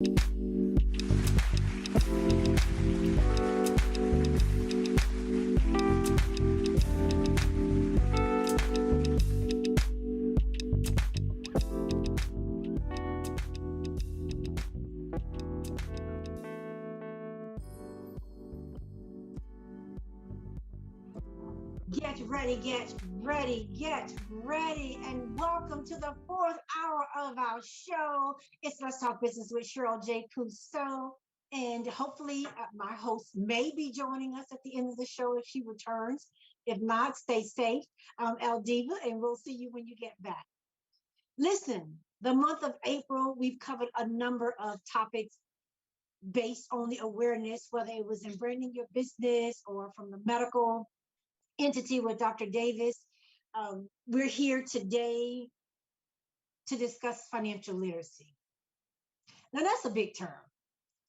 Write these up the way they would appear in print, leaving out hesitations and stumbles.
Get ready, and welcome to the fourth hour of our show. It's Let's Talk Business with Cheryl J. Cousteau, and hopefully my host may be joining us at the end of the show if she returns. If not, stay safe, El Diva, and we'll see you when you get back. Listen, the month of April, we've covered a number of topics based on the awareness, whether it was in branding your business or from the medical entity with Dr. Davis. We're here today to discuss financial literacy. Now, that's a big term,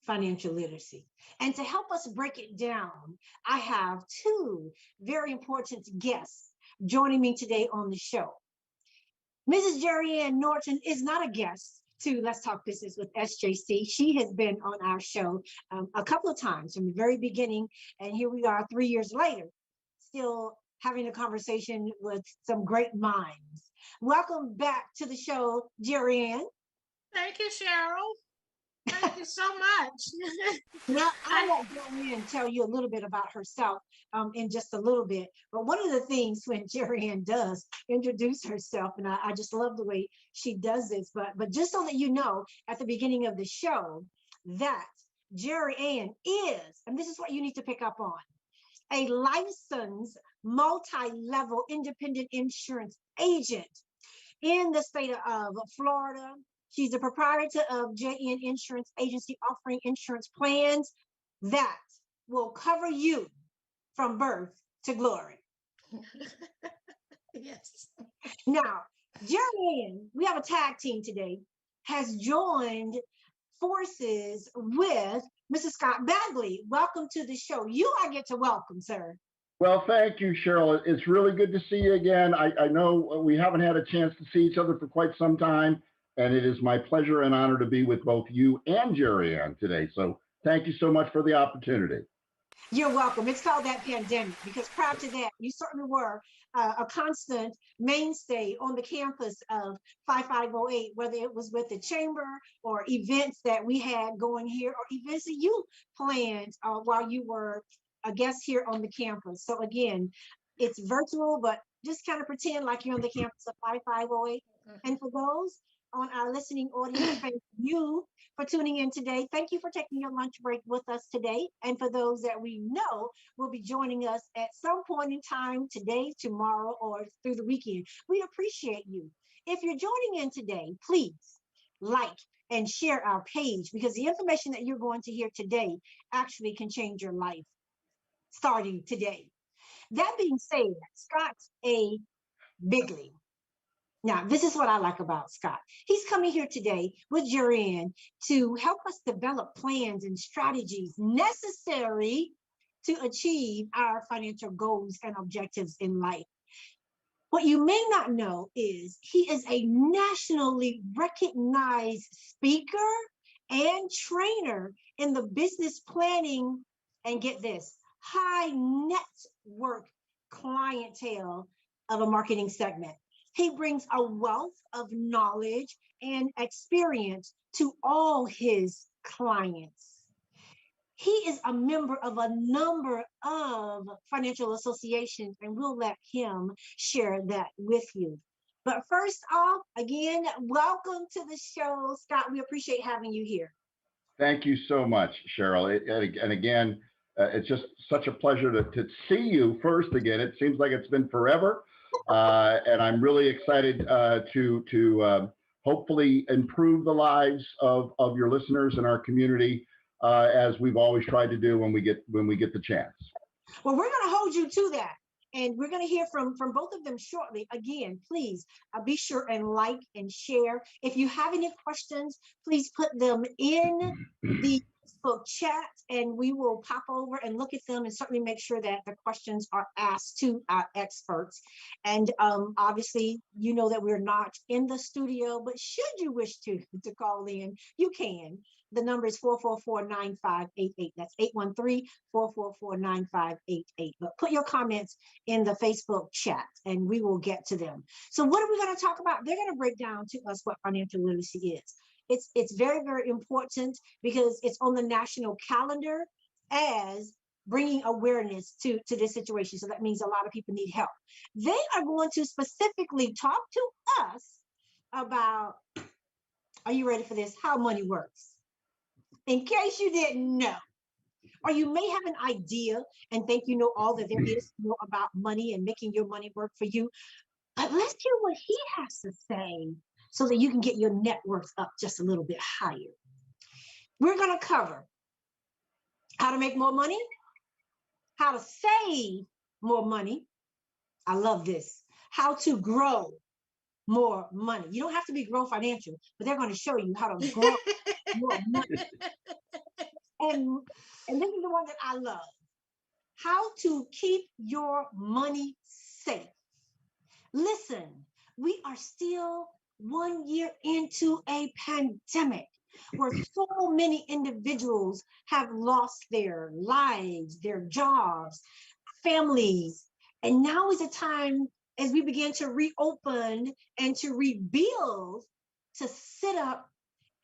financial literacy. And to help us break it down, I have two very important guests joining me today on the show. Mrs. Jerry Ann Norton is not a guest to Let's Talk Business with SJC. She has been on our show a couple of times from the very beginning, and here we are 3 years later, still having a conversation with some great minds. Welcome back to the show, Jerry Ann. Thank you, Cheryl. Thank you so much. Now, I'll let Jerry Ann tell you a little bit about herself in just a little bit. But one of the things when Jerry Ann does introduce herself, and I just love the way she does this, but just so that you know, at the beginning of the show, that Jerry Ann is, and this is what you need to pick up on, a licensed multi-level independent insurance agent in the state of Florida. She's the proprietor of JN Insurance Agency, offering insurance plans that will cover you from birth to glory. Yes. Now, Jerry Ann, we have a tag team today, has joined forces with Mr. Scott Bigley. Welcome to the show. You I get to welcome, sir. Well, thank you, Cheryl. It's really good to see you again. I know we haven't had a chance to see each other for quite some time, and it is my pleasure and honor to be with both you and Jerry Ann today. So thank you so much for the opportunity. You're welcome. It's called that pandemic, because prior to that, you certainly were a constant mainstay on the campus of 5508, whether it was with the chamber or events that we had going here or events that you planned while you were a guest here on the campus. So again, it's virtual, but just kind of pretend like you're on the campus of 5508. And for those on our listening audience, thank you for tuning in today. Thank you for taking your lunch break with us today. And for those that we know will be joining us at some point in time today, tomorrow, or through the weekend, we appreciate you. If you're joining in today, please like and share our page, because the information that you're going to hear today actually can change your life starting today. That being said, Scott A. Bigley. Now, this is what I like about Scott. He's coming here today with Jerry Ann to help us develop plans and strategies necessary to achieve our financial goals and objectives in life. What you may not know is he is a nationally recognized speaker and trainer in the business planning, and get this, high network clientele of a marketing segment. He brings a wealth of knowledge and experience to all his clients. He is a member of a number of financial associations, and we'll let him share that with you. But first off, again, welcome to the show, Scott. We appreciate having you here. Thank you so much, Cheryl. And again, it's just such a pleasure to see you first again. It seems like it's been forever. And I'm really excited to hopefully improve the lives of your listeners and our community, as we've always tried to do when we get the chance. Well, we're going to hold you to that. And we're going to hear from both of them shortly. Again, please be sure and like and share. If you have any questions, please put them in the Facebook chat, and we will pop over and look at them and certainly make sure that the questions are asked to our experts. And obviously, you know that we're not in the studio, but should you wish to call in, you can. The number is 444-9588. That's 813-444-9588. But put your comments in the Facebook chat and we will get to them. So what are we going to talk about? They're going to break down to us what financial literacy is. It's very, very important because it's on the national calendar as bringing awareness to this situation. So that means a lot of people need help. They are going to specifically talk to us about, are you ready for this? How money works. In case you didn't know, or you may have an idea and think you know all that there is to know about money and making your money work for you, but let's hear what he has to say so that you can get your net worth up just a little bit higher. We're going to cover how to make more money, how to save more money. I love this. How to grow more money. You don't have to be grow financial, but they're going to show you how to grow more money. And this is the one that I love. How to keep your money safe. Listen, we are still 1 year into a pandemic where so many individuals have lost their lives, their jobs, families. And now is a time as we begin to reopen and to rebuild to sit up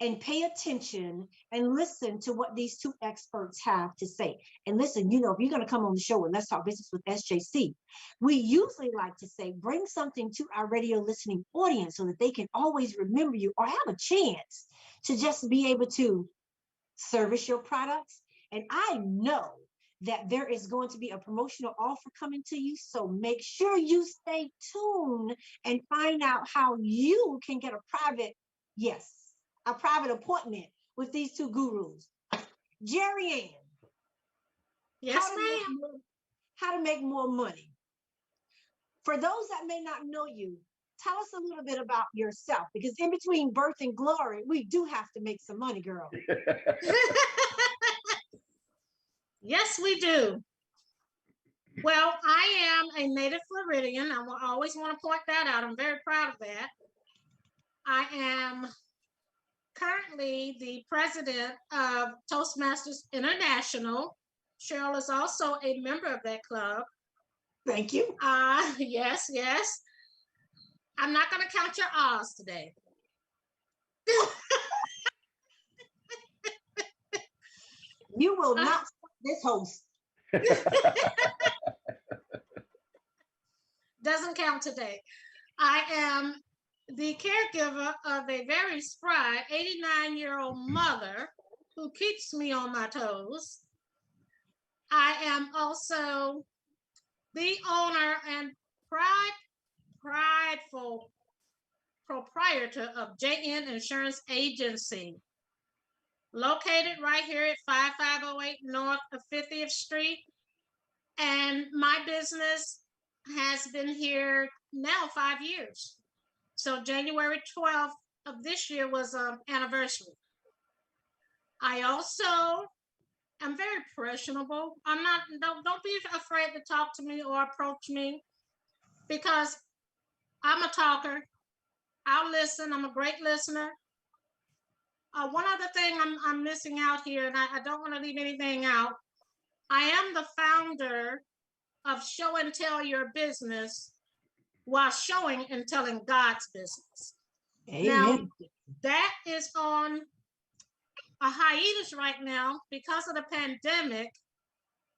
and pay attention and listen to what these two experts have to say. And listen, you know, if you're going to come on the show and Let's Talk Business with SJC, we usually like to say, bring something to our radio listening audience so that they can always remember you or have a chance to just be able to service your products. And I know that there is going to be a promotional offer coming to you. So make sure you stay tuned and find out how you can get a private, yes, a private appointment with these two gurus. Jerry Ann. Yes, ma'am. How to make more money. For those that may not know you, tell us a little bit about yourself, because in between birth and glory, we do have to make some money, girl. Yes, we do. Well, I am a native Floridian. I always want to point that out. I'm very proud of that. I am currently the president of Toastmasters International. Cheryl is also a member of that club. Thank you. Yes, yes. I'm not going to count your R's today. You will not stop this host. Doesn't count today. I am the caregiver of a very spry 89-year-old mother who keeps me on my toes. I am also the owner and prideful proprietor of JN Insurance Agency, located right here at 5508 North of 50th Street. And my business has been here now 5 years. So January 12th of this year was an anniversary. I also am very personable. I'm not, don't be afraid to talk to me or approach me, because I'm a talker. I'll listen. I'm a great listener. One other thing I'm missing out here, and I don't want to leave anything out. I am the founder of Show and Tell Your Business while showing and telling God's business. Amen. Now, that is on a hiatus right now because of the pandemic.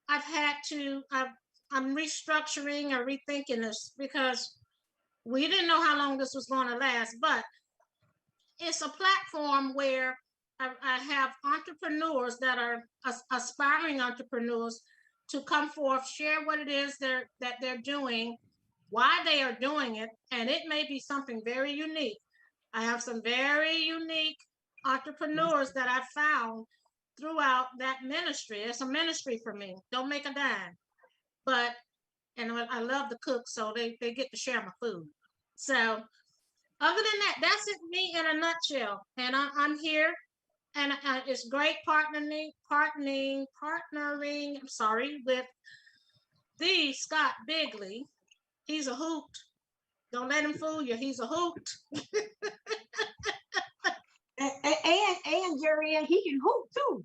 I'm restructuring or rethinking this because we didn't know how long this was going to last, but it's a platform where I have entrepreneurs that are aspiring entrepreneurs to come forth, share what it is that they're doing, why they are doing it, and it may be something very unique. I have some very unique entrepreneurs that I've found throughout that ministry. It's a ministry for me. Don't make a dime. And I love to cook, so they get to share my food. So other than that, that's it, me in a nutshell. And I'm here, and it's great partnering, with the Scott Bigley. He's a hoot. Don't let him fool you. He's a hoot. And Jerry, and he can hoop too.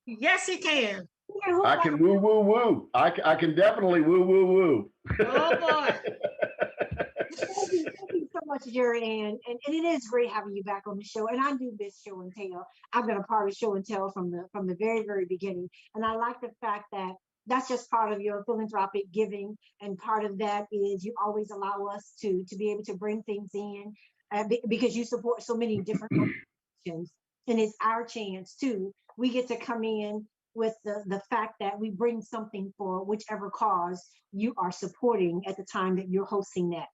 Yes, he can. He can hoop I like can woo, woo, woo. I can definitely woo, woo, woo. Oh boy. Thank you so much, Jerry Ann. And it is great having you back on the show. And I do miss show and tell. I've been a part of show and tell from the very, very beginning. And I like the fact that that's just part of your philanthropic giving. And part of that is you always allow us to be able to bring things in because you support so many different organizations. And it's our chance too. We get to come in with the fact that we bring something for whichever cause you are supporting at the time that you're hosting that.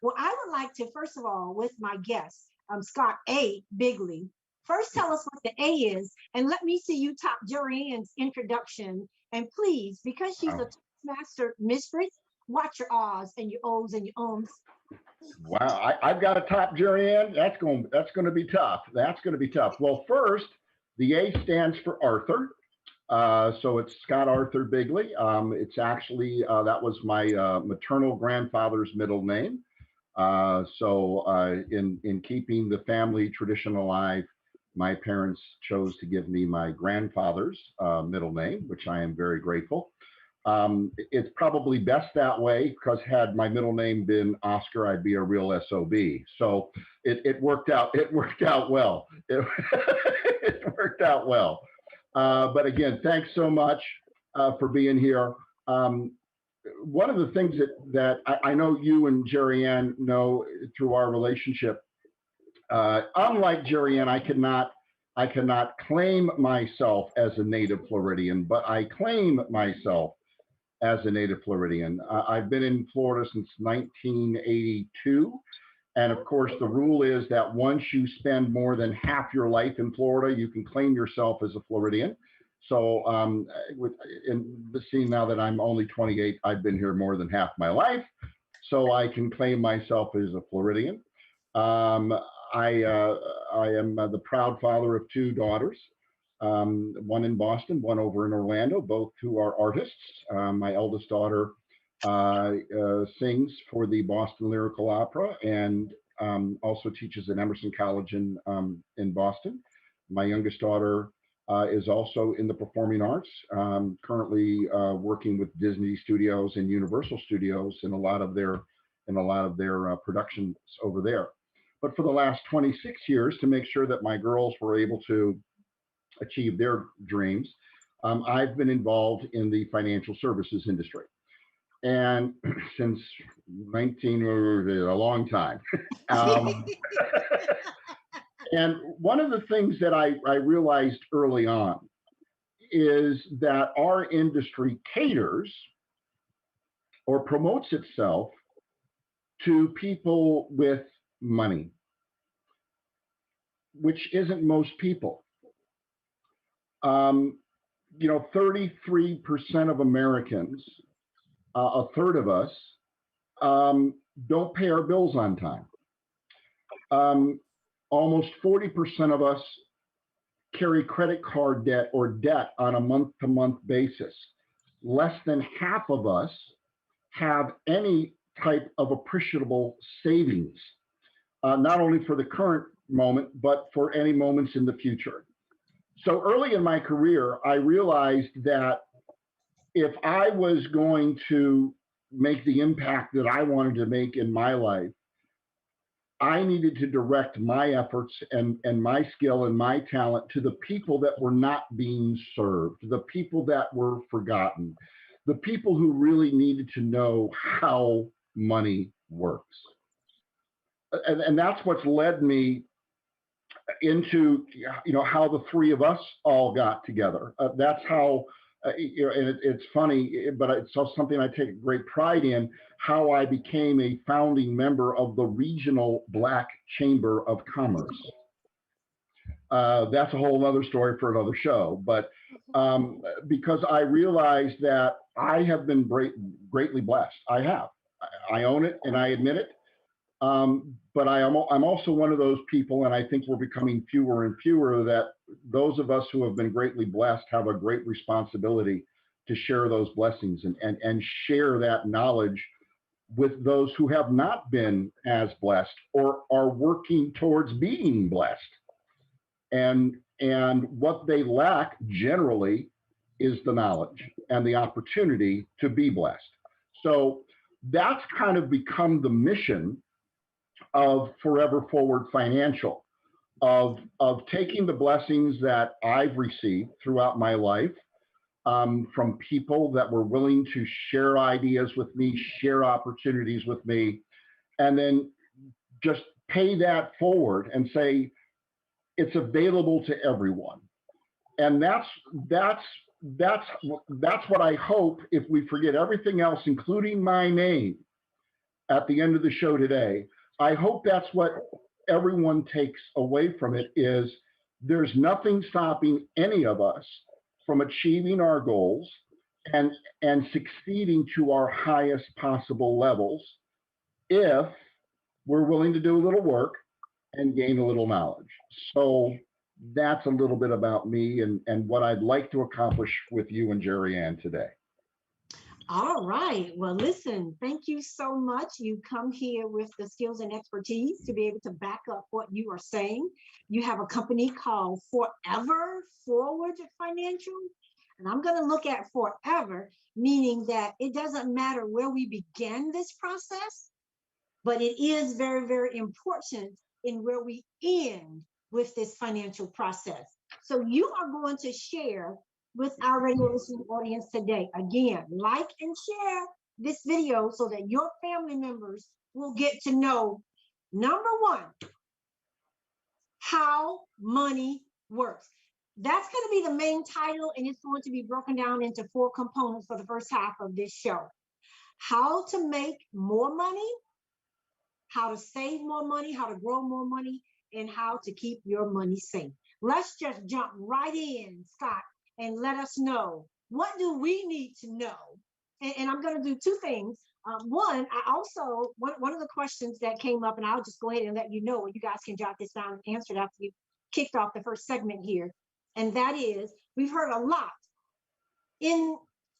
Well, I would like to, first of all, with my guest, Scott A. Bigley, first tell us what the A is, and let me see you top Joanne's introduction. And please, because she's a master mistress, watch your ahs and your ohs and your ums. Wow, I've got a top jury in. That's going to be tough. That's going to be tough. Well, first, the A stands for Arthur. So it's Scott Arthur Bigley. It's actually that was my maternal grandfather's middle name. In keeping the family tradition alive, my parents chose to give me my grandfather's middle name, which I am very grateful. It's probably best that way because had my middle name been Oscar, I'd be a real SOB. So it worked out. It worked out well. It worked out well. But again, thanks so much for being here. One of the things that I know you and Jerry Ann know through our relationship, unlike Jerry Ann, I cannot claim myself as a native Floridian, but I claim myself as a native Floridian. I've been in Florida since 1982. And of course, the rule is that once you spend more than half your life in Florida, you can claim yourself as a Floridian. So seeing now that I'm only 28, I've been here more than half my life. So I can claim myself as a Floridian. I am the proud father of two daughters, one in Boston, one over in Orlando, both who are artists. My eldest daughter sings for the Boston Lyrical Opera and also teaches at Emerson College in Boston. My youngest daughter is also in the performing arts, currently working with Disney Studios and Universal Studios in a lot of their productions over there. But for the last 26 years, to make sure that my girls were able to achieve their dreams, I've been involved in the financial services industry. And since a long time. And one of the things that I realized early on is that our industry caters or promotes itself to people with money, which isn't most people. 33% of Americans, a third of us, don't pay our bills on time. Almost 40% of us carry credit card debt or debt on a month-to-month basis. Less than half of us have any type of appreciable savings, not only for the current moment, but for any moments in the future. So early in my career, I realized that if I was going to make the impact that I wanted to make in my life, I needed to direct my efforts and my skill and my talent to the people that were not being served, the people that were forgotten, the people who really needed to know how money works. And that's what's led me into, how the three of us all got together. That's how, and it's funny, but it's also something I take great pride in, how I became a founding member of the Regional Black Chamber of Commerce. That's a whole other story for another show, but because I realized that I have been greatly blessed. I own it and I admit it. But I'm also one of those people, and I think we're becoming fewer and fewer, that those of us who have been greatly blessed have a great responsibility to share those blessings and share that knowledge with those who have not been as blessed or are working towards being blessed. And what they lack generally is the knowledge and the opportunity to be blessed. So that's kind of become the mission of Forever Forward Financial, of taking the blessings that I've received throughout my life, from people that were willing to share ideas with me, share opportunities with me, and then just pay that forward and say, it's available to everyone. And that's what I hope, if we forget everything else, including my name, at the end of the show today, I hope that's what everyone takes away from it, is there's nothing stopping any of us from achieving our goals and succeeding to our highest possible levels if we're willing to do a little work and gain a little knowledge. So that's a little bit about me and what I'd like to accomplish with you and Jerry Ann today. All right. Well, listen, thank you so much. You come here with the skills and expertise to be able to back up what you are saying. You have a company called Forever Forward Financial. And I'm going to look at forever, meaning that it doesn't matter where we began this process, but it is very, very important in where we end with this financial process. So you are going to share with our radio listening audience today. Again, like and share this video so that your family members will get to know, number one, how money works. That's going to be the main title, and it's going to be broken down into 4 components for the first half of this show. How to make more money, how to save more money, how to grow more money, and how to keep your money safe. Let's just jump right in, Scott, and let us know, what do we need to know? And I'm going to do 2 things. One, one of the questions that came up, and I'll just go ahead and let you know, you guys can jot this down and answer it after you kicked off the first segment here. And that is, we've heard a lot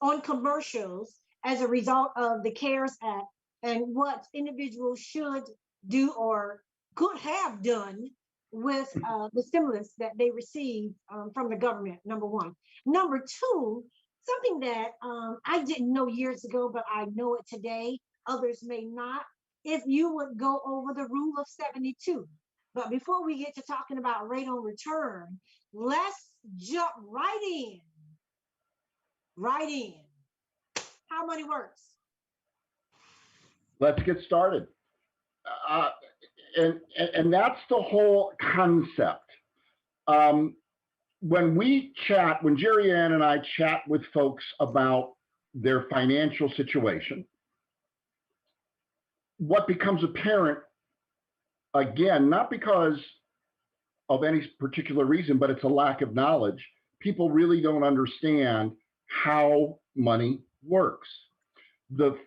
on commercials as a result of the CARES Act and what individuals should do or could have done with the stimulus that they received from the government, number one. Number two, something that I didn't know years ago, but I know it today, others may not, if you would go over the rule of 72. But before we get to talking about rate on return, let's jump right in. How money works. Let's get started. And that's the whole concept. When Jerry Ann and I chat with folks about their financial situation, what becomes apparent, again, not because of any particular reason, but it's a lack of knowledge. People really don't understand how money works. The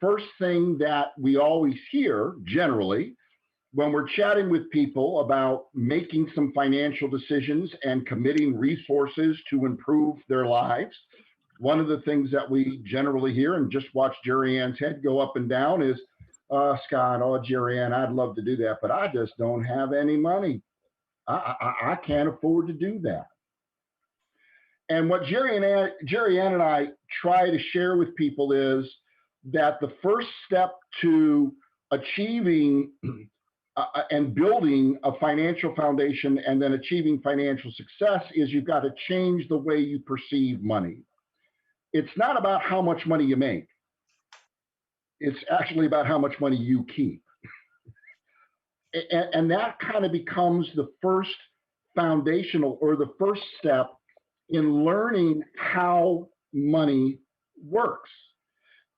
first thing that we always hear generally when we're chatting with people about making some financial decisions and committing resources to improve their lives, one of the things that we generally hear, and just watch Jerry Ann's head go up and down, is, Scott, Jerry Ann, I'd love to do that, but I just don't have any money. I can't afford to do that. And what Jerry Ann and I try to share with people is that the first step to achieving and building a financial foundation and then achieving financial success is you've got to change the way you perceive money. It's not about how much money you make. It's actually about how much money you keep. And that kind of becomes the first foundational or the first step in learning how money works,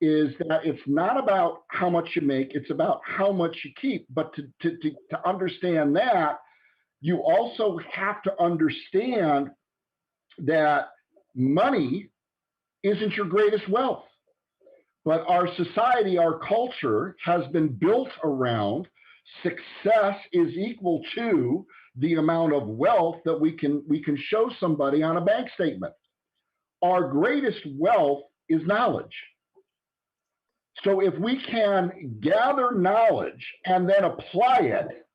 is that it's not about how much you make, it's about how much you keep. But to understand that, you also have to understand that money isn't your greatest wealth. But our society, our culture has been built around success is equal to the amount of wealth that we can show somebody on a bank statement. Our greatest wealth is knowledge. So if we can gather knowledge and then apply it,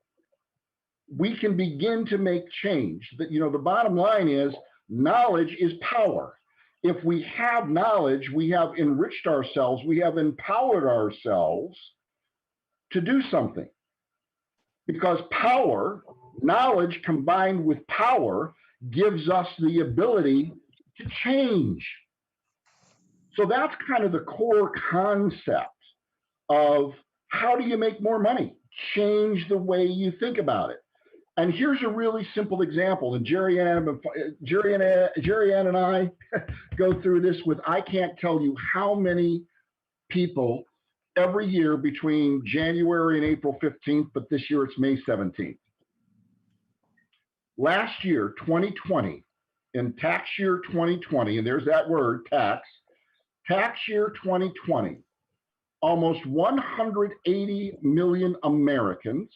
we can begin to make change. The bottom line is knowledge is power. If we have knowledge, we have enriched ourselves, we have empowered ourselves to do something. Because power, knowledge combined with power, gives us the ability to change. So that's kind of the core concept of how do you make more money? Change the way you think about it. And here's a really simple example. And Jerry Ann and I go through this with, I can't tell you how many people every year between January and April 15th, but this year it's May 17th. Last year, 2020, in tax year 2020, and there's that word, tax year 2020, almost 180 million Americans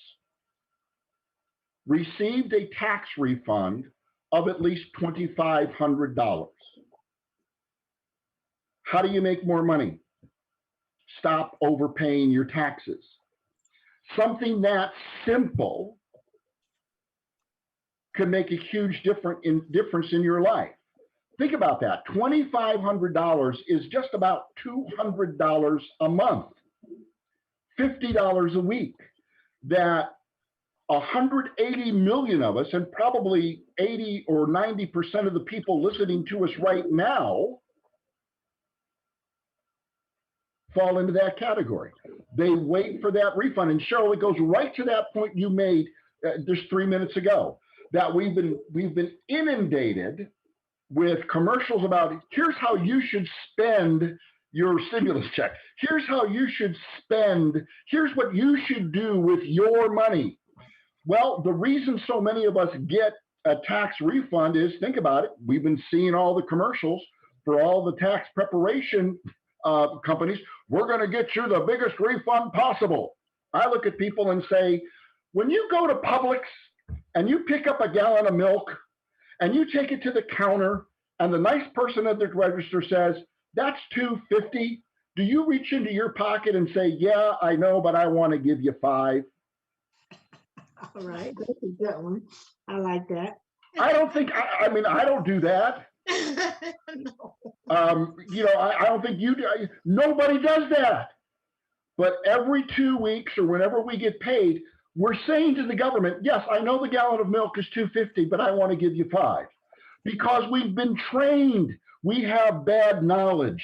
received a tax refund of at least $2,500. How do you make more money? Stop overpaying your taxes. Something that simple could make a huge difference in your life. Think about that. $2,500 is just about $200 a month, $50 a week, that 180 million of us, and probably 80 or 90% of the people listening to us right now, fall into that category. They wait for that refund. And Cheryl, it goes right to that point you made just 3 minutes ago, that we've been inundated with commercials about, here's how you should spend your stimulus check. Here's how you should spend. Here's what you should do with your money. Well, the reason so many of us get a tax refund is, think about it, we've been seeing all the commercials for all the tax preparation companies. We're going to get you the biggest refund possible. I look at people and say, when you go to Publix and you pick up a gallon of milk and you take it to the counter and the nice person at the register says, that's $2.50, do you reach into your pocket and say, yeah, I know, but I want to give you $5? All right, that's a good one. I like that. I don't think, I mean, I don't do that. No. I don't think you do. Nobody does that. But every 2 weeks or whenever we get paid, we're saying to the government, yes, I know the gallon of milk is $2.50, but I want to give you $5. Because we've been trained. We have bad knowledge.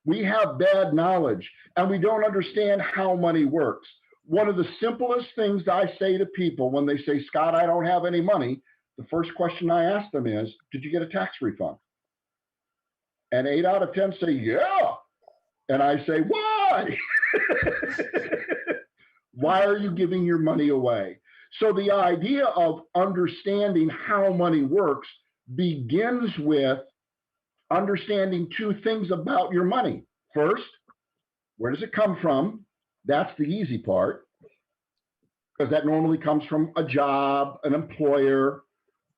We have bad knowledge, and we don't understand how money works. One of the simplest things I say to people when they say, Scott, I don't have any money, the first question I ask them is, did you get a tax refund? And 8 out of 10 say, yeah. And I say, why? Why are you giving your money away? So the idea of understanding how money works begins with understanding 2 things about your money. First, where does it come from? That's the easy part, because that normally comes from a job, an employer,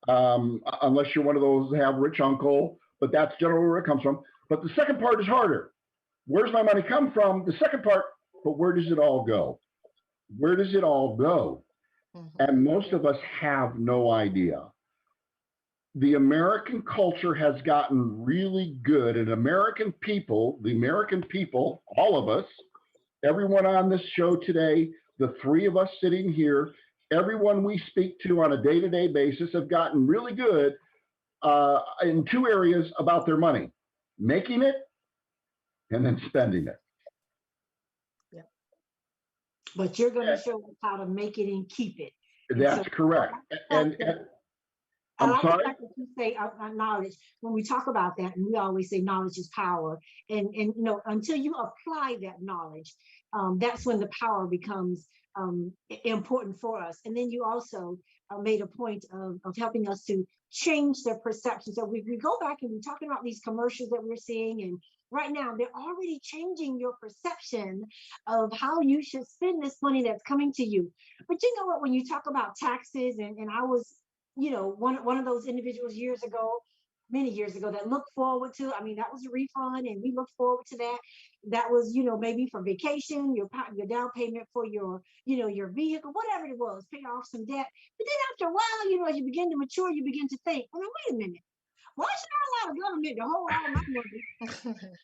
unless you're one of those that have a rich uncle, but that's generally where it comes from. But the second part is harder. Where's my money come from? The second part, but where does it all go? Where does it all go? Mm-hmm. And most of us have no idea. The American culture has gotten really good, and the American people, all of us, everyone on this show today, the 3 of us sitting here, everyone we speak to on a day-to-day basis have gotten really good in 2 areas about their money: making it and then spending it. Yeah. But you're going to show us how to make it and keep it. That's correct. And I'm sorry? Like what you say, knowledge. When we talk about that, and we always say knowledge is power. And until you apply that knowledge, that's when the power becomes important for us. And then you also made a point of helping us to change their perception. So we go back and we're talking about these commercials that we're seeing, and right now they're already changing your perception of how you should spend this money that's coming to you. But you know what, when you talk about taxes, and I was one of those individuals years ago, many years ago that looked forward to. I mean, that was a refund, and we looked forward to that. That was, you know, maybe for vacation, your down payment for your, you know, your vehicle, whatever it was, pay off some debt. But then after a while, you know, as you begin to mature, you begin to think, well, now, wait a minute, why should I allow the government to hold all my money,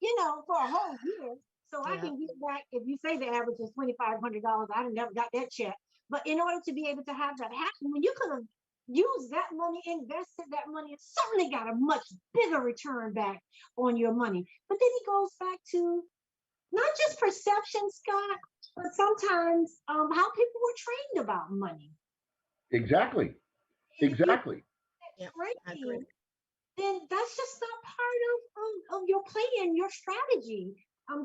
you know, for a whole year? So I Yeah. can get back, if you say the average is $2,500, I never got that check. But in order to be able to have that happen, when you could have used that money, invested that money, and certainly got a much bigger return back on your money. But then it goes back to not just perception, Scott, but sometimes how people were trained about money. Exactly. And if you Exactly. Yeah, I agree. training, then that's just not part of your plan, your strategy,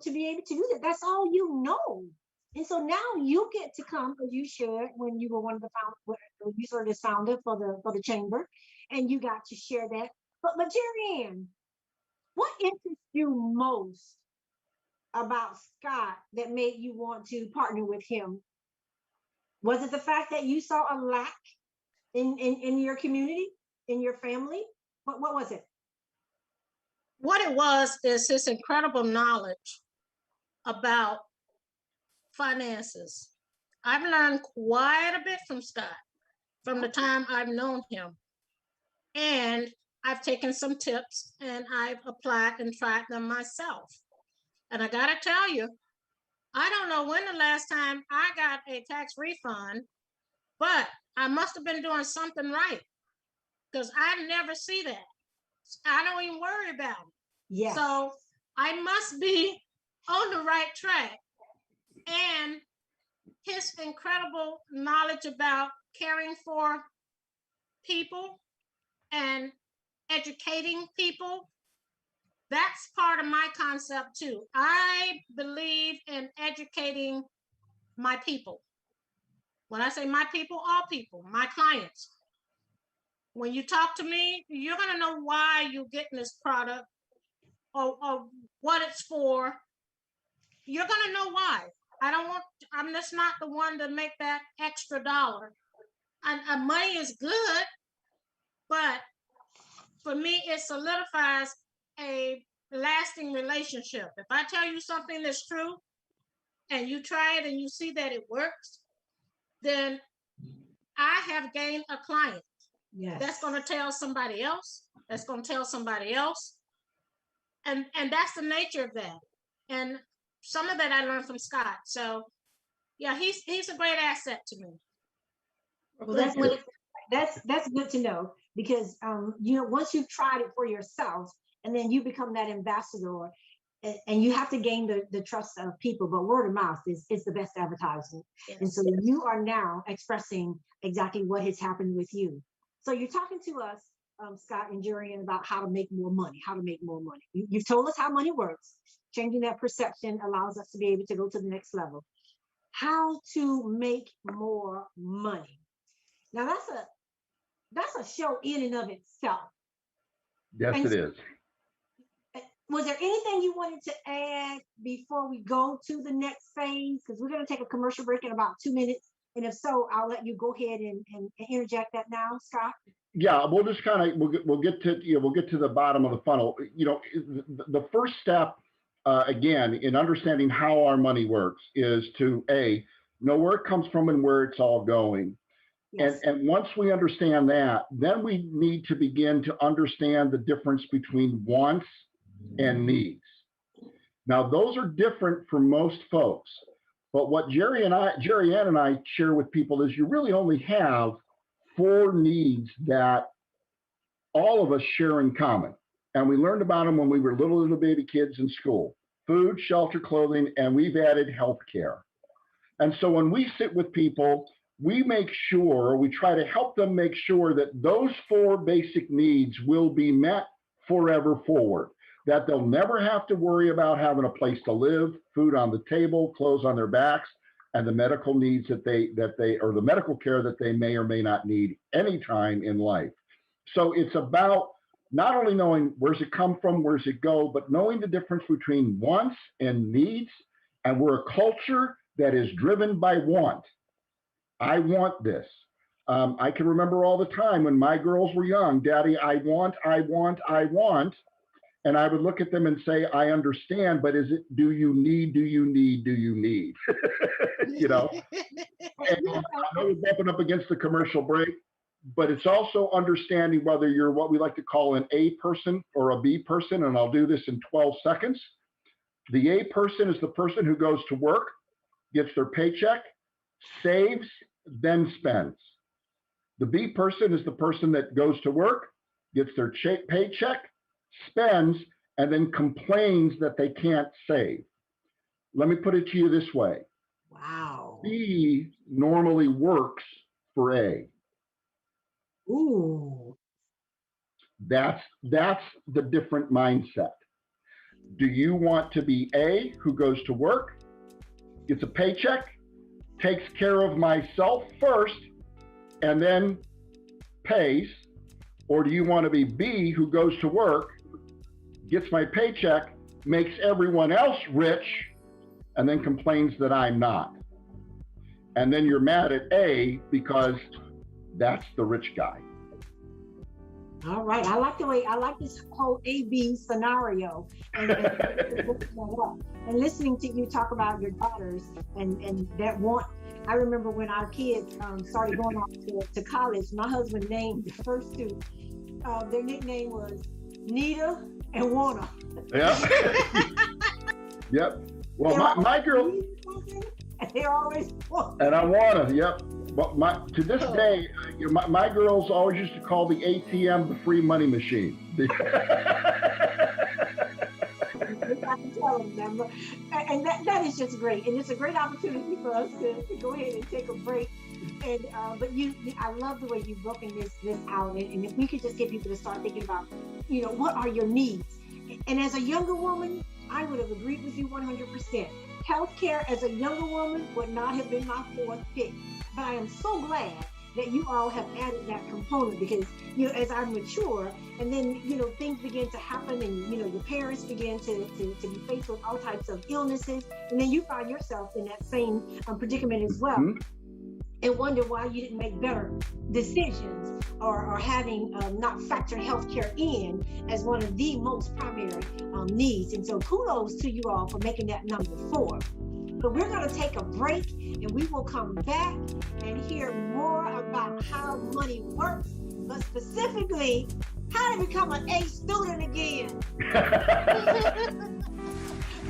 to be able to do that. That's all you know. And so now you get to come, as you shared when you were one of the you sort of founder for the chamber, and you got to share that. But Jerry Ann, what interests you most about Scott that made you want to partner with him? Was it the fact that you saw a lack in your community, in your family? What was it? What it was is his incredible knowledge about finances. I've learned quite a bit from Scott from the time I've known him. And I've taken some tips and I've applied and tried them myself. And I got to tell you, I don't know when the last time I got a tax refund, but I must have been doing something right because I never see that. I don't even worry about it. Yes. So I must be on the right track. And his incredible knowledge about caring for people and educating people, that's part of my concept too. I believe in educating my people. When I say my people, all people, my clients. When you talk to me, you're going to know why you're getting this product or what it's for. You're going to know why. I'm just not the one to make that extra dollar. And money is good, but for me, it solidifies a lasting relationship. If I tell you something that's true and you try it and you see that it works, then I have gained a client. Yes. That's going to tell somebody else. That's going to tell somebody else. And that's the nature of that. And some of that I learned from Scott. So yeah, he's a great asset to me. Well, that's good to know, because you know, once you've tried it for yourself and then you become that ambassador, and you have to gain the trust of people, but word of mouth is the best advertising. Yes. And so you are now expressing exactly what has happened with you. So you're talking to us, Scott and Jurian, about how to make more money, You've told us how money works. Changing that perception allows us to be able to go to the next level. How to make more money. Now that's a show in and of itself. Yes, And it is. was there anything you wanted to add before we go to the next phase? Because we're going to take a commercial break in about 2 minutes. And if so, I'll let you go ahead and interject that now, Scott. Yeah, we'll just kind of we'll get to the bottom of the funnel. You know, the first step, again, in understanding how our money works is to know where it comes from and where it's all going. Yes. And once we understand that, then we need to begin to understand the difference between wants and needs. Now, those are different for most folks. But what Jerry Ann and I share with people is you really only have 4 needs that all of us share in common. And we learned about them when we were little baby kids in school: food, shelter, clothing, and we've added healthcare. And so when we sit with people, we try to help them make sure that those 4 basic needs will be met forever forward, that they'll never have to worry about having a place to live, food on the table, clothes on their backs, and the medical needs that they or the medical care that they may or may not need anytime in life. So it's about not only knowing where's it come from, where's it go, but knowing the difference between wants and needs. And we're a culture that is driven by want. I want this. I can remember all the time when my girls were young, Daddy, I want, I want, I want. And I would look at them and say, I understand, but is it, do you need, do you need, do you need? You know, and I know we're bumping up against the commercial break, but it's also understanding whether you're what we like to call an A person or a B person. And I'll do this in 12 seconds. The A person is the person who goes to work, gets their paycheck, saves, then spends. The B person is the person that goes to work, gets their paycheck, spends, and then complains that they can't save. Let me put it to you this way. Wow. B normally works for A. Ooh. That's the different mindset. Do you want to be A, who goes to work, gets a paycheck, takes care of myself first, and then pays? Or do you want to be B, who goes to work, gets my paycheck, makes everyone else rich, and then complains that I'm not? And then you're mad at A because that's the rich guy. All right. I like this whole A-B scenario. And listening to you talk about your daughters and that want. I remember when our kids started going off to college, my husband named the first two. Their nickname was Nita and Wanna. Yeah. Yep. Well, my girl. And they're always and I wanna. Yep. But to this day, my girls always used to call the ATM the free money machine. And that is just great, and it's a great opportunity for us to go ahead and take a break. And but I love the way you've broken this out, and if we could just get people to start thinking about, what are your needs? And as a younger woman, I would have agreed with you 100%. Healthcare as a younger woman would not have been my fourth pick, but I am so glad that you all have added that component, because as I mature and then things begin to happen, and your parents begin to be faced with all types of illnesses, and then you find yourself in that same predicament as well. Mm-hmm. And wonder why you didn't make better decisions, or having not factored healthcare in as one of the most primary needs. And so kudos to you all for making that number 4. But we're going to take a break, and we will come back and hear more about how money works, but specifically how to become an A student again.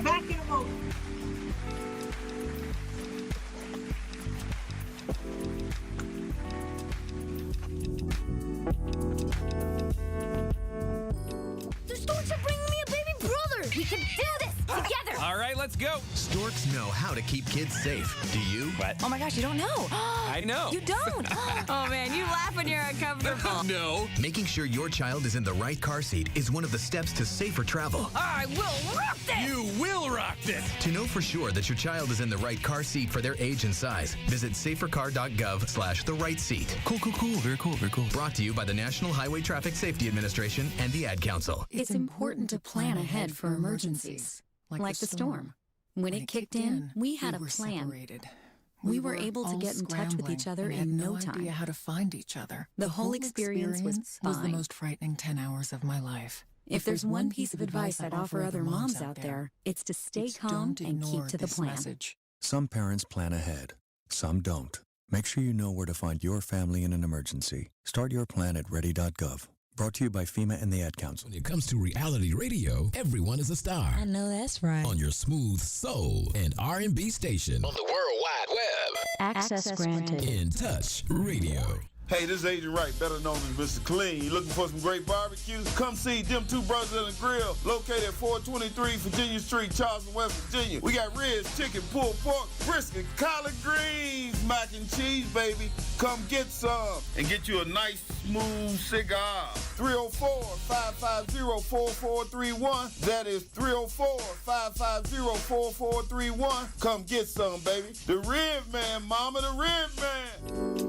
Back in a moment. The storks are bringing me a baby brother. We can do this together. All right, let's go. Storks know how to keep kids safe. Do you? What? Oh my gosh, you don't know. I know. You don't? Oh man, you laugh when you're uncomfortable. No. Making sure your child is in the right car seat is one of the steps to safer travel. I will rock this. You will rock this. To know for sure that your child is in the right car seat for their age and size, visit safercar.gov/the-right-seat. Cool. Very cool. Brought to you by the National Highway Traffic Safety Administration and the Ad Council. It's important to plan ahead for emergencies, like the storm. When it kicked in, we had a plan. Separated. We were able to get in touch with each other in no time. Idea how to find each other. The whole experience was the fine. most frightening 10 hours of my life. If there's one piece of advice I'd offer other moms out there, it's to stay calm and keep to the plan. Message. Some parents plan ahead, some don't. Make sure you know where to find your family in an emergency. Start your plan at ready.gov. Brought to you by FEMA and the Ad Council. When it comes to reality radio, everyone is a star. I know that's right. On your smooth soul and R&B station. On the World Wide Web. Access granted. In Touch Radio. Hey, this is Agent Wright, better known as Mr. Clean. You looking for some great barbecue? Come see them two brothers on the grill, located at 423 Virginia Street, Charleston, West Virginia. We got ribs, chicken, pulled pork, brisket, collard greens, mac and cheese, baby. Come get some and get you a nice, smooth cigar. 304-550-4431. That is 304-550-4431. Come get some, baby. The Rib Man, mama, the Rib Man.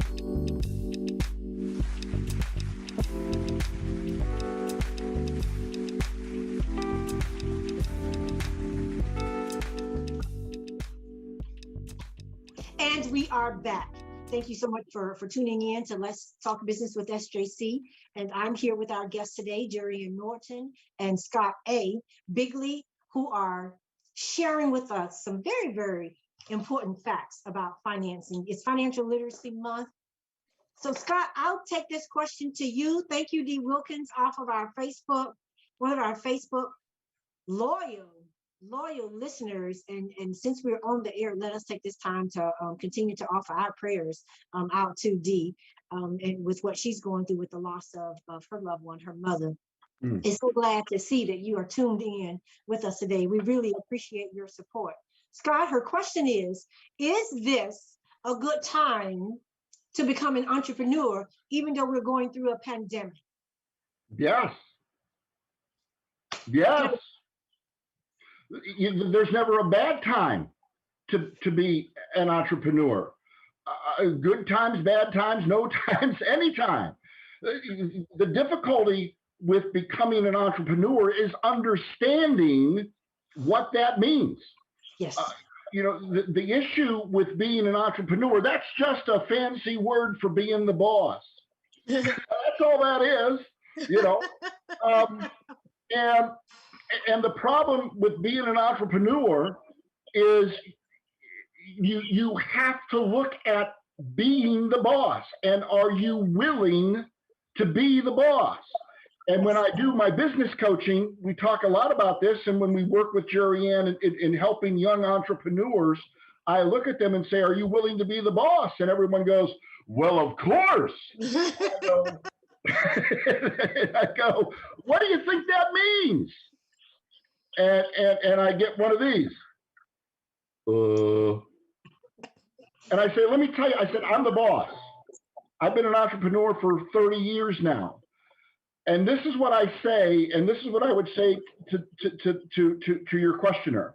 And we are back. Thank you so much for tuning in to Let's Talk Business with SJC. And I'm here with our guests today, Jerry and Norton and Scott A. Bigley, who are sharing with us some very, very important facts about financing. It's Financial Literacy Month. So Scott, I'll take this question to you. Thank you, Dee Wilkins, off of our Facebook, one of our Facebook loyal listeners. And since we're on the air, let us take this time to continue to offer our prayers out to Dee and with what she's going through with the loss of her loved one, her mother. It's so glad to see that you are tuned in with us today. We really appreciate your support. Scott, her question is this a good time to become an entrepreneur, even though we're going through a pandemic? Yes. Yes. There's never a bad time to be an entrepreneur. Good times, bad times, no times, anytime. The difficulty with becoming an entrepreneur is understanding what that means. Yes. The issue with being an entrepreneur, that's just a fancy word for being the boss. That's all that is, and the problem with being an entrepreneur is you have to look at being the boss, and are you willing to be the boss? And when I do my business coaching, we talk a lot about this. And when we work with Jerry Ann in helping young entrepreneurs, I look at them and say, are you willing to be the boss? And everyone goes, well, of course. I go, what do you think that means? And I get one of these. And I say, let me tell you, I said, I'm the boss. I've been an entrepreneur for 30 years now. And this is what I say, and this is what I would say to your questioner.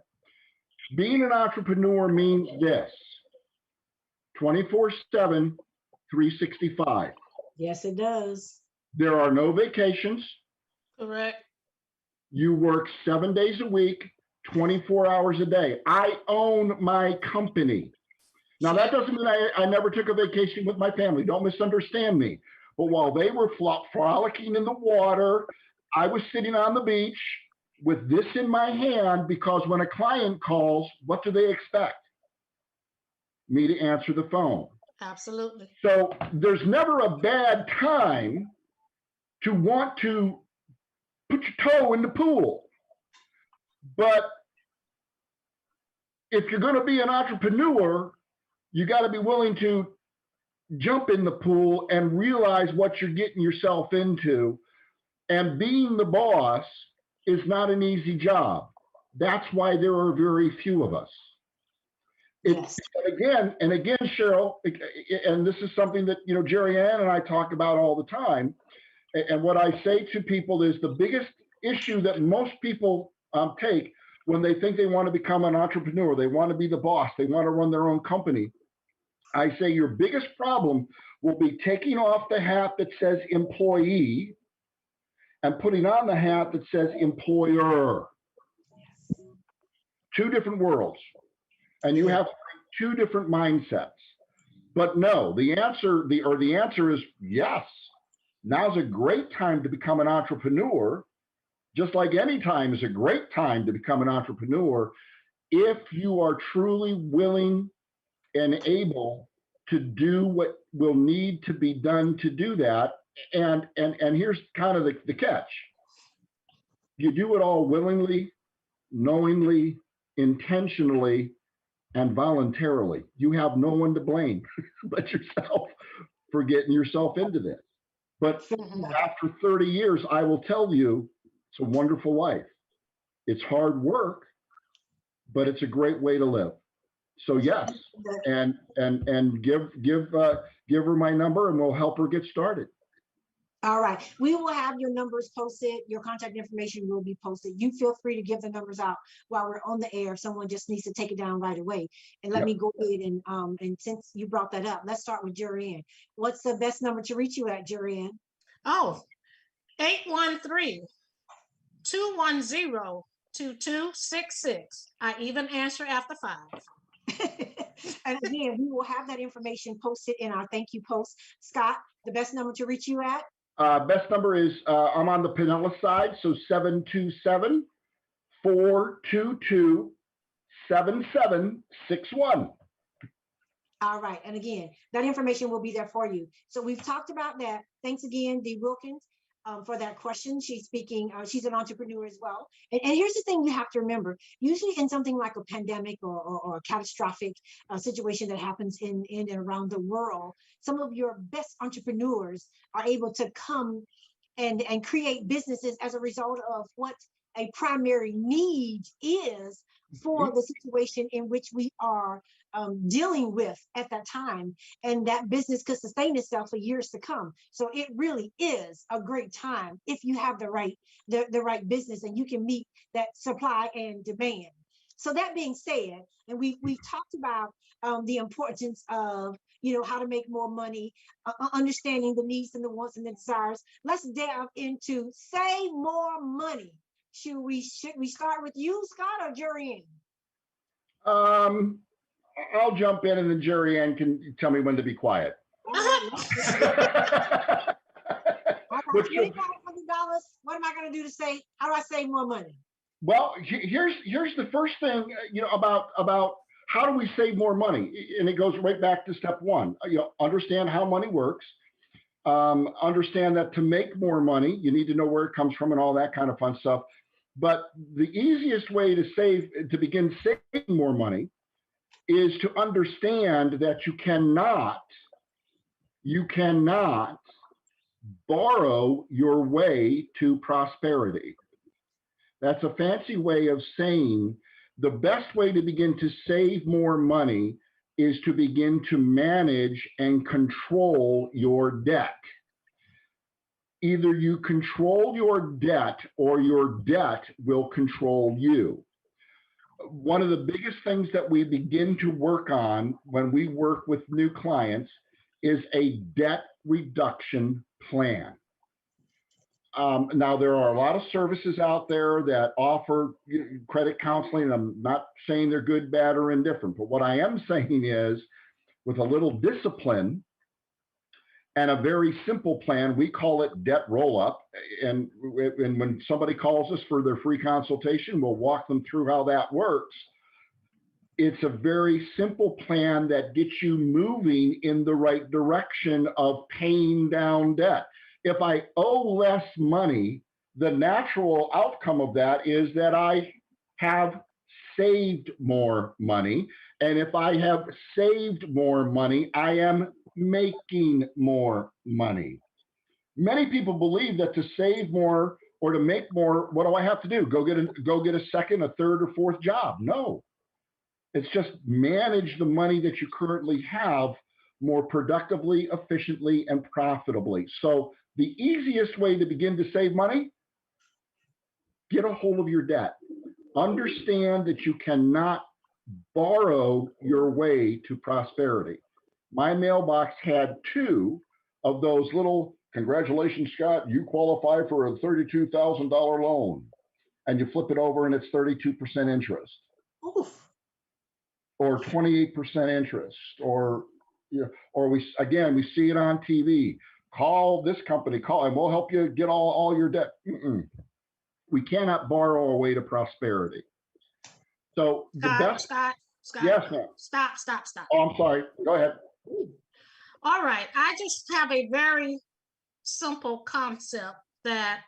Being an entrepreneur means this: 24/7, 365. Yes, it does. There are no vacations. Correct. You work 7 days a week, 24 hours a day. I own my company. Now, that doesn't mean I never took a vacation with my family. Don't misunderstand me. But while they were frolicking in the water, I was sitting on the beach with this in my hand, because when a client calls, what do they expect? Me to answer the phone. Absolutely. So there's never a bad time to want to put your toe in the pool. But if you're going to be an entrepreneur, you got to be willing to jump in the pool and realize what you're getting yourself into. And being the boss is not an easy job. That's why there are very few of us. Yes. And again, Cheryl, and this is something that, Jerry Ann and I talk about all the time. And what I say to people is the biggest issue that most people take when they think they want to become an entrepreneur, they want to be the boss, they want to run their own company. I say your biggest problem will be taking off the hat that says employee and putting on the hat that says employer. Two different worlds. And you have two different mindsets. But no, the answer is yes. Now's a great time to become an entrepreneur, just like any time is a great time to become an entrepreneur, if you are truly willing and able to do what will need to be done to do that. And here's kind of the catch. You do it all willingly, knowingly, intentionally, and voluntarily. You have no one to blame but yourself for getting yourself into this. But after 30 years, I will tell you, it's a wonderful life. It's hard work, but it's a great way to live. So yes, and give her my number, and we'll help her get started. All right. We will have your numbers posted. Your contact information will be posted. You feel free to give the numbers out while we're on the air. Someone just needs to take it down right away. And let me go ahead and since you brought that up, let's start with Jerry Ann. What's the best number to reach you at, Jerry Ann? Oh, 813-210-2266. I even answer after 5. And again, we will have that information posted in our thank you post. Scott, the best number to reach you at? Best number is, I'm on the Pinellas side, so 727-422-7761. All right. And again, that information will be there for you. So we've talked about that. Thanks again, Dee Wilkins, for that question. She's speaking, she's an entrepreneur as well. And here's the thing you have to remember. Usually in something like a pandemic or a catastrophic situation that happens in and around the world, some of your best entrepreneurs are able to come and create businesses as a result of what a primary need is for the situation in which we are dealing with at that time, and that business could sustain itself for years to come. So it really is a great time if you have the right business and you can meet that supply and demand. So that being said, and we've talked about the importance of how to make more money, understanding the needs and the wants and the desires. Let's delve into save more money. Should we start with you, Scott, or Jerry Ann? I'll jump in and then Jerry Ann can tell me when to be quiet. $25,000. What am I going to do to save? How do I save more money? Well, here's the first thing, about how do we save more money? And it goes right back to step one. Understand how money works. Understand that to make more money, you need to know where it comes from and all that kind of fun stuff. But the easiest way to begin saving more money is to understand that you cannot borrow your way to prosperity. That's a fancy way of saying the best way to begin to save more money is to begin to manage and control your debt. Either you control your debt or your debt will control you. One of the biggest things that we begin to work on when we work with new clients is a debt reduction plan. Now, there are a lot of services out there that offer credit counseling. And I'm not saying they're good, bad, or indifferent, but what I am saying is with a little discipline and a very simple plan, we call it debt roll-up. And when somebody calls us for their free consultation, we'll walk them through how that works. It's a very simple plan that gets you moving in the right direction of paying down debt. If I owe less money, the natural outcome of that is that I have saved more money. And if I have saved more money, I am making more money. Many people believe that to save more or to make more, what do I have to do? Go get a second, a third, or fourth job? No. It's just manage the money that you currently have more productively, efficiently, and profitably. So the easiest way to begin to save money, get a hold of your debt. Understand that you cannot borrow your way to prosperity. My mailbox had 2 of those little, congratulations, Scott, you qualify for a $32,000 loan. And you flip it over and it's 32% interest. Oof. Or 28% interest, or we see it on TV. Call this company, and we'll help you get all your debt. We cannot borrow our way to prosperity. So Scott. Yes, ma'am. Stop. Oh, I'm sorry. Go ahead. All right. I just have a very simple concept that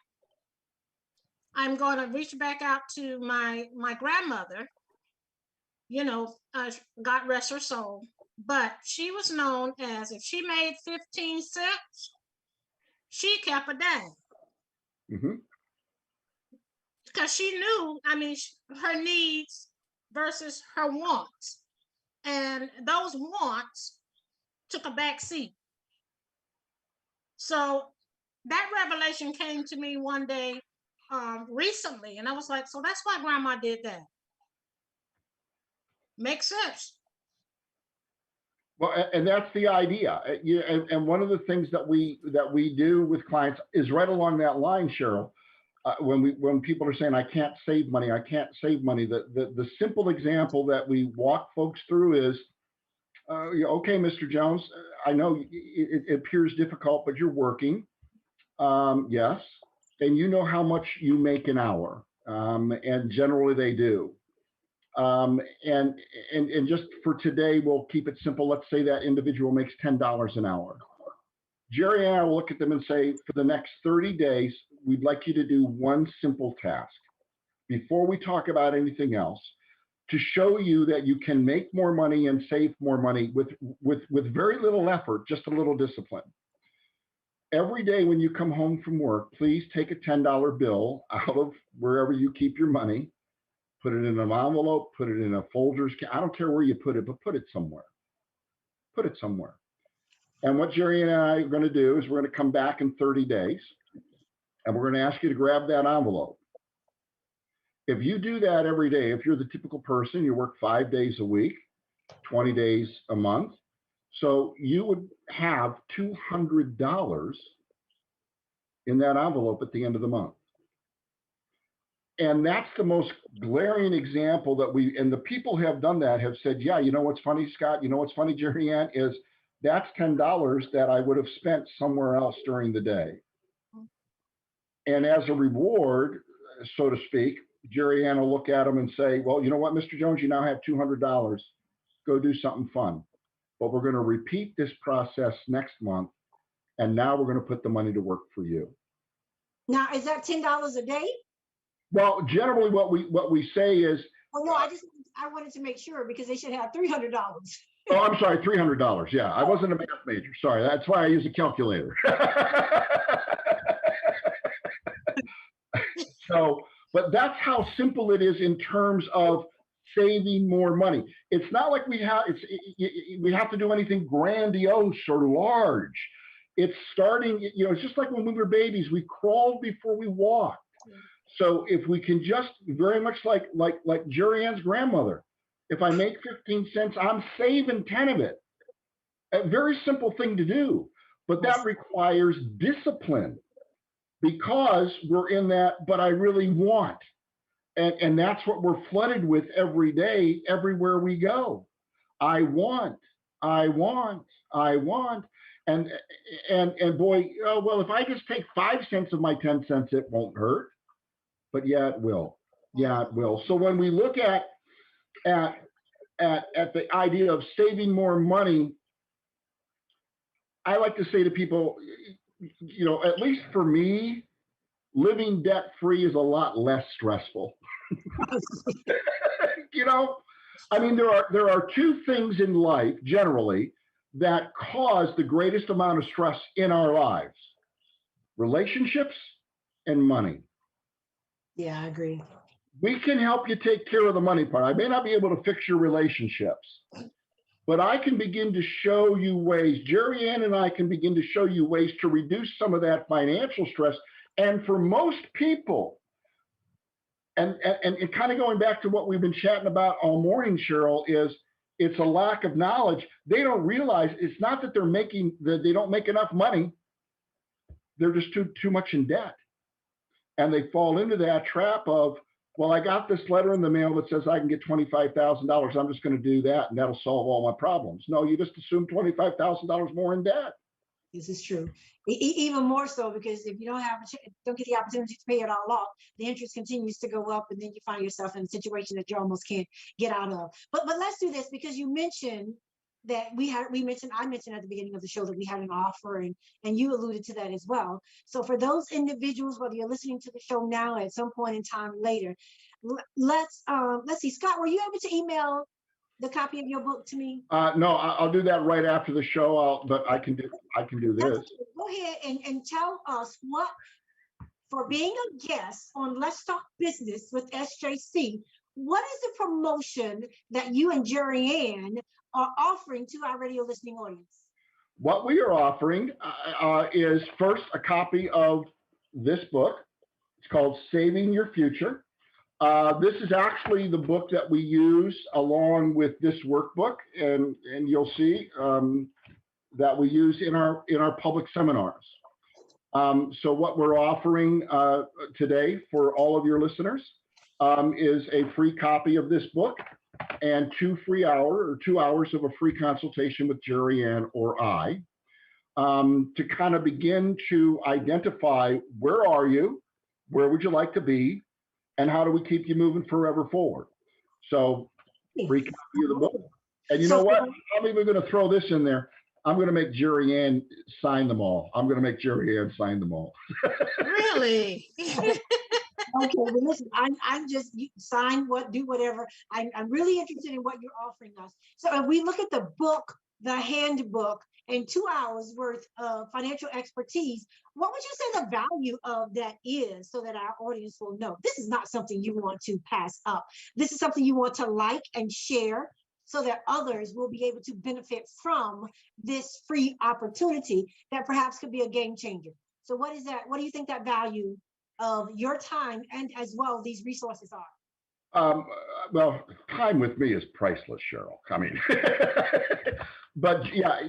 I'm going to reach back out to my grandmother. God rest her soul, but she was known as, if she made 15 cents, she kept a dime. Because she knew, her needs versus her wants. And those wants took a back seat. So that revelation came to me one day recently, and I was like, so that's why Grandma did that. Makes sense. Well, and that's the idea. And one of the things that we do with clients is right along that line, Cheryl. when people are saying, I can't save money, the simple example that we walk folks through is, okay, Mr. Jones, I know it appears difficult, but you're working. Yes. And you know how much you make an hour. And generally they do. And just for today, we'll keep it simple. Let's say that individual makes $10 an hour. Jerry and I will look at them and say, for the next 30 days, we'd like you to do one simple task before we talk about anything else, to show you that you can make more money and save more money with very little effort, just a little discipline. Every day when you come home from work, please take a $10 bill out of wherever you keep your money, put it in an envelope, put it in a folder's. I don't care where you put it, but put it somewhere. Put it somewhere. And what Jerry and I are going to do is we're going to come back in 30 days and we're going to ask you to grab that envelope. If you do that every day, if you're the typical person, you work 5 days a week, 20 days a month. So you would have $200 in that envelope at the end of the month. And that's the most glaring example that and the people who have done that have said, yeah, you know what's funny, Scott? You know what's funny, Jerry Ann, is that's $10 that I would have spent somewhere else during the day. And as a reward, so to speak, Jerry Ann will look at them and say, well, you know what, Mr. Jones, you now have $200. Go do something fun. But we're going to repeat this process next month. And now we're going to put the money to work for you. Now, is that $10 a day? Well, generally what we say is. Oh, no, I wanted to make sure because they should have $300. Oh, I'm sorry, $300. Yeah, I wasn't a math major. Sorry, that's why I use a calculator. So, but that's how simple it is in terms of saving more money. It's not like we have to do anything grandiose or large. It's starting, it's just like when we were babies, we crawled before we walked. So if we can just very much like Jerry Ann's grandmother, if I make 15 cents, I'm saving 10 of it. A very simple thing to do, but that requires discipline because we're in that, but I really want. And that's what we're flooded with every day, everywhere we go. I want. And boy, well, if I just take 5 cents of my 10 cents, it won't hurt. But yeah, it will. Yeah, it will. So when we look at the idea of saving more money, I like to say to people, at least for me, living debt-free is a lot less stressful. I mean, there are two things in life generally that cause the greatest amount of stress in our lives: relationships and money. Yeah, I agree. We can help you take care of the money part. I may not be able to fix your relationships, but I can begin to show you ways. Jerry Ann and I can begin to show you ways to reduce some of that financial stress. And for most people, and kind of going back to what we've been chatting about all morning, Cheryl, is it's a lack of knowledge. They don't realize it's not that they don't make enough money. They're just too much in debt. And they fall into that trap of, well, I got this letter in the mail that says I can get $25,000. I'm just going to do that, and that'll solve all my problems. No, you just assume $25,000 more in debt. This is true. Even more so because if you don't get the opportunity to pay it all off, the interest continues to go up, and then you find yourself in a situation that you almost can't get out of. But let's do this because you mentioned that I mentioned at the beginning of the show that we had an offer, and you alluded to that as well. So for those individuals, whether you're listening to the show now or at some point in time later, let's see, Scott, were you able to email the copy of your book to me? No, I'll do that right after the show. But I can do this. Go ahead and tell us what, for being a guest on Let's Talk Business with SJC, what is the promotion that you and Jerry Ann are offering to our radio listening audience? What we are offering is first a copy of this book. It's called Saving Your Future. This is actually the book that we use along with this workbook, and you'll see that we use in our public seminars. So what we're offering today for all of your listeners is a free copy of this book and 2 hours of a free consultation with Jerry Ann or I to kind of begin to identify where are you, where would you like to be, and how do we keep you moving forever forward. So free copy of the book. And you know what? I'm even going to throw this in there. I'm going to make Jerry Ann sign them all. I'm going to make Jerry Ann sign them all. Really? Okay, well, listen, I'm just sign do whatever. I'm really interested in what you're offering us. So if we look at the book, the handbook, and 2 hours worth of financial expertise, what would you say the value of that is so that our audience will know? This is not something you want to pass up. This is something you want to like and share so that others will be able to benefit from this free opportunity that perhaps could be a game changer. So what is that? What do you think that value of your time and as well these resources are? Well, time with me is priceless, Cheryl. I mean, but yeah,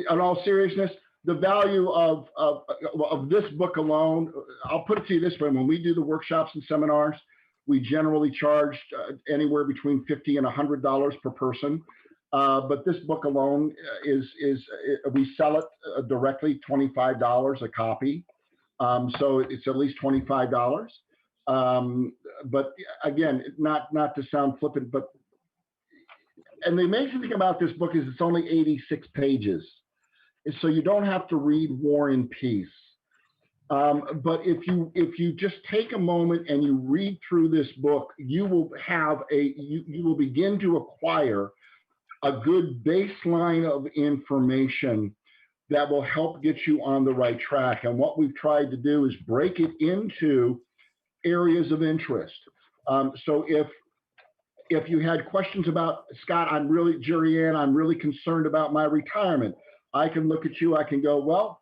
in all seriousness, the value of this book alone, I'll put it to you this way: when we do the workshops and seminars, we generally charge anywhere between $50 and $100 per person. But this book alone we sell it directly $25 a copy. So it's at least $25. But again, not to sound flippant, and the amazing thing about this book is it's only 86 pages. So you don't have to read War and Peace. But if you just take a moment and you read through this book, you will have you will begin to acquire a good baseline of information that will help get you on the right track. And what we've tried to do is break it into areas of interest. So if you had questions about, Scott, Jerry Ann, I'm really concerned about my retirement, I can look at you, I can go, well,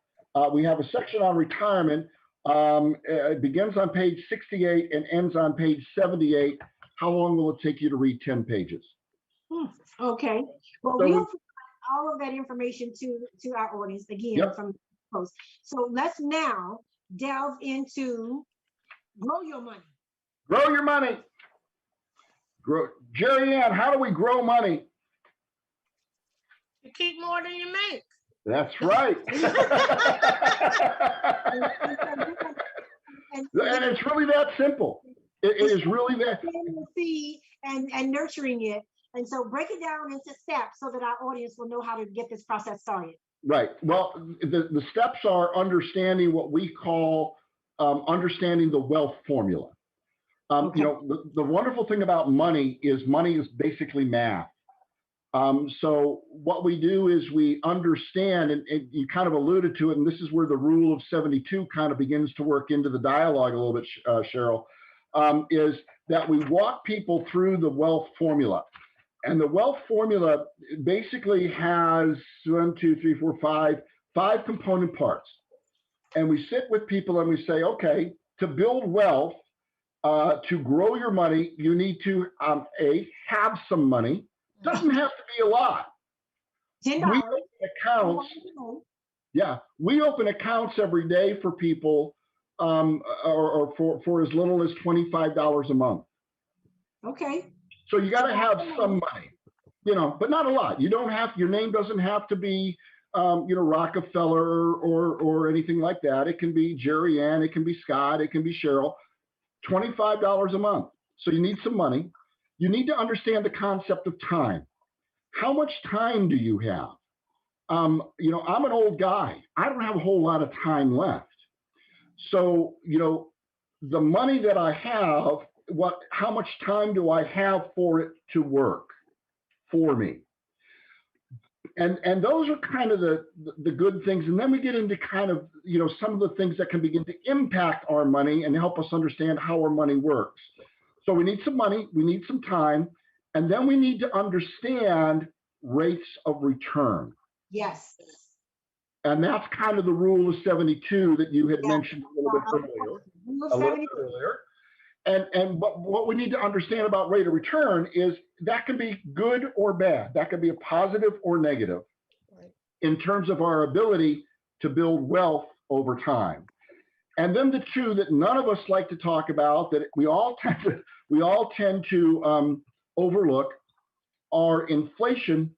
we have a section on retirement. It begins on page 68 and ends on page 78. How long will it take you to read 10 pages? Okay. Well, So we'll put all of that information to our audience again from the post. So let's now delve into grow your money. Grow your money. Jerry Ann, how do we grow money? You keep more than you make. That's right. And it's really that simple. It is really that. And nurturing it. And so break it down into steps so that our audience will know how to get this process started. Right. Well, the steps are understanding what we call understanding the wealth formula. Okay. You know, the wonderful thing about money is basically math. So what we do is we understand, and you kind of alluded to it, and this is where the rule of 72 kind of begins to work into the dialogue a little bit, Cheryl, is that we walk people through the wealth formula. And the wealth formula basically has 5 component parts. And we sit with people and we say, okay, to build wealth, to grow your money, you need to have some money. Doesn't have to be a lot. $10. We open accounts. Yeah, we open accounts every day for people, or for as little as $25 a month. Okay. So you got to have some money, you know, but not a lot. You don't have, your name doesn't have to be, you know, Rockefeller or anything like that. It can be Jerry Ann, it can be Scott, it can be Cheryl. $25 a month. So you need some money. You need to understand the concept of time. How much time do you have? You know, I'm an old guy. I don't have a whole lot of time left. So, you know, the money that I have, how much time do I have for it to work for me? And those are kind of the good things. And then we get into kind of, you know, some of the things that can begin to impact our money and help us understand how our money works. So we need some money, we need some time, and then we need to understand rates of return. Yes. And that's kind of the rule of 72 that you had mentioned a little bit earlier. And what we need to understand about rate of return is that can be good or bad. That can be a positive or negative in terms of our ability to build wealth over time. And then the two that none of us like to talk about, that we all tend to overlook, are inflation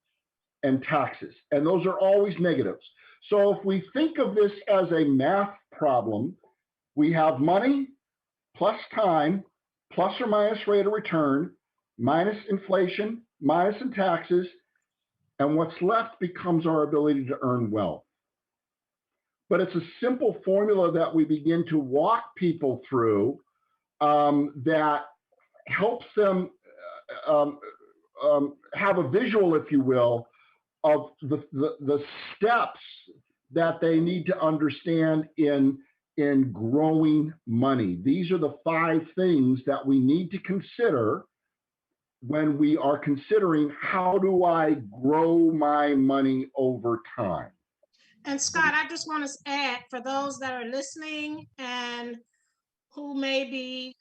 and taxes. And those are always negatives. So if we think of this as a math problem, we have money plus time plus or minus rate of return minus inflation minus in taxes, and what's left becomes our ability to earn wealth. But it's a simple formula that we begin to walk people through that helps them have a visual, if you will, of the steps that they need to understand in growing money. These are the 5 things that we need to consider when we are considering, how do I grow my money over time? And Scott, I just want to add, for those that are listening and who may be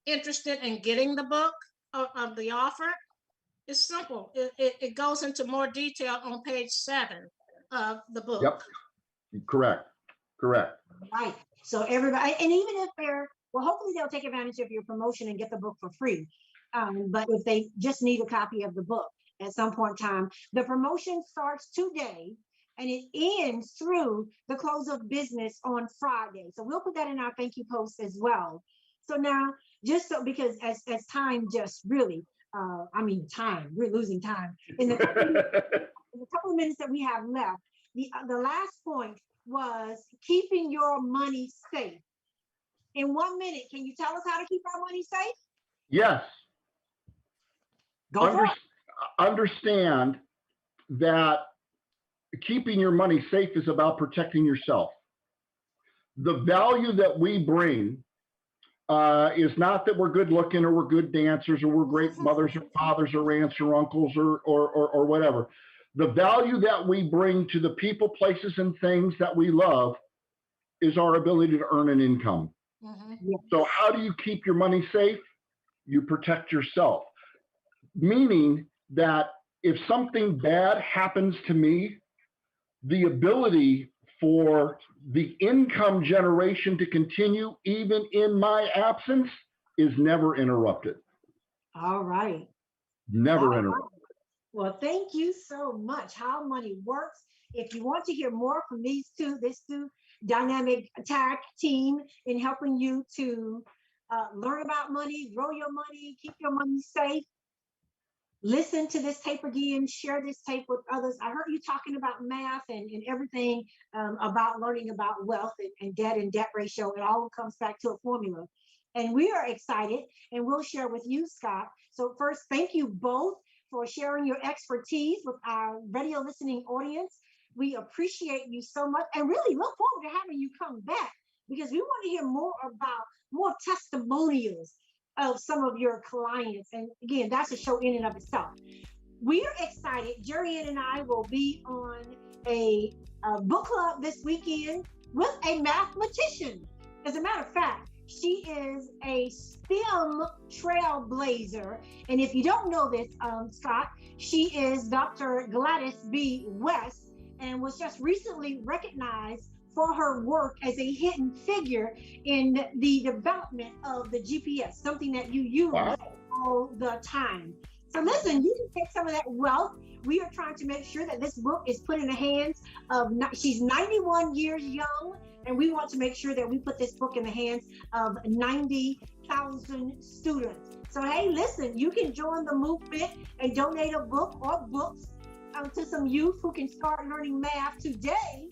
interested in getting the book of the offer, it's simple. It goes into more detail on page 7 of the book. Yep, correct. Right. So everybody, and even if they're, well, hopefully they'll take advantage of your promotion and get the book for free. But if they just need a copy of the book at some point in time, the promotion starts today and it ends through the close of business on Friday. So we'll put that in our thank you post as well. So now, just so, because as time just really, we're losing time. In the couple of minutes that we have left, the last point was keeping your money safe. In 1 minute, can you tell us how to keep our money safe? Yes. Go for it. Understand that keeping your money safe is about protecting yourself. The value that we bring is not that we're good looking or we're good dancers or we're great mothers or fathers or aunts or uncles or whatever. The value that we bring to the people, places, and things that we love is our ability to earn an income. Mm-hmm. So how do you keep your money safe? You protect yourself. Meaning that if something bad happens to me, the ability for the income generation to continue even in my absence is never interrupted. All right. Never interrupted. Well, thank you so much. How money works. If you want to hear more from this two dynamic tag team in helping you to learn about money, grow your money, keep your money safe, listen to this tape again, share this tape with others. I heard you talking about math and everything about learning about wealth and debt ratio. It all comes back to a formula. And we are excited, and we'll share with you, Scott. So first, thank you both for sharing your expertise with our radio listening audience. We appreciate you so much and really look forward to having you come back, because we want to hear more testimonials of some of your clients. And again, that's a show in and of itself. We're excited. Jerry Ann and I will be on a book club this weekend with a mathematician. As a matter of fact, she is a STEM trailblazer. And if you don't know this, Scott, she is Dr. Gladys B. West, and was just recently recognized for her work as a hidden figure in the development of the GPS, something that you use all the time. So listen, you can take some of that wealth. We are trying to make sure that this book is put in the hands of, she's 91 years young, and we want to make sure that we put this book in the hands of 90,000 students. So hey, listen, you can join the movement and donate a book or books to some youth who can start learning math today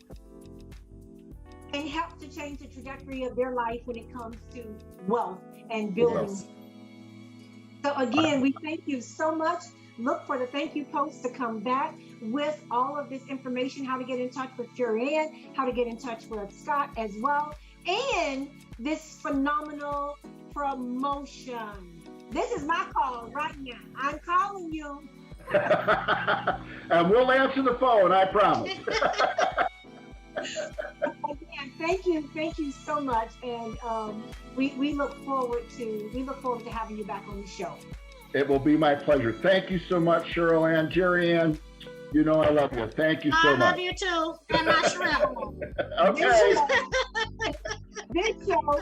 and help to change the trajectory of their life when it comes to wealth and building. Yes. So again, we thank you so much. Look for the thank you post to come back with all of this information, how to get in touch with Jerry Ann, how to get in touch with Scott as well, and this phenomenal promotion. This is my call right now. I'm calling you. And we'll answer the phone, I promise. Again, thank you so much, and we look forward to having you back on the show. It will be my pleasure. Thank you so much, Cheryl Ann, Jerry Ann. You know I love you. Thank you so much. I love you too, and my shrimp. Okay. This show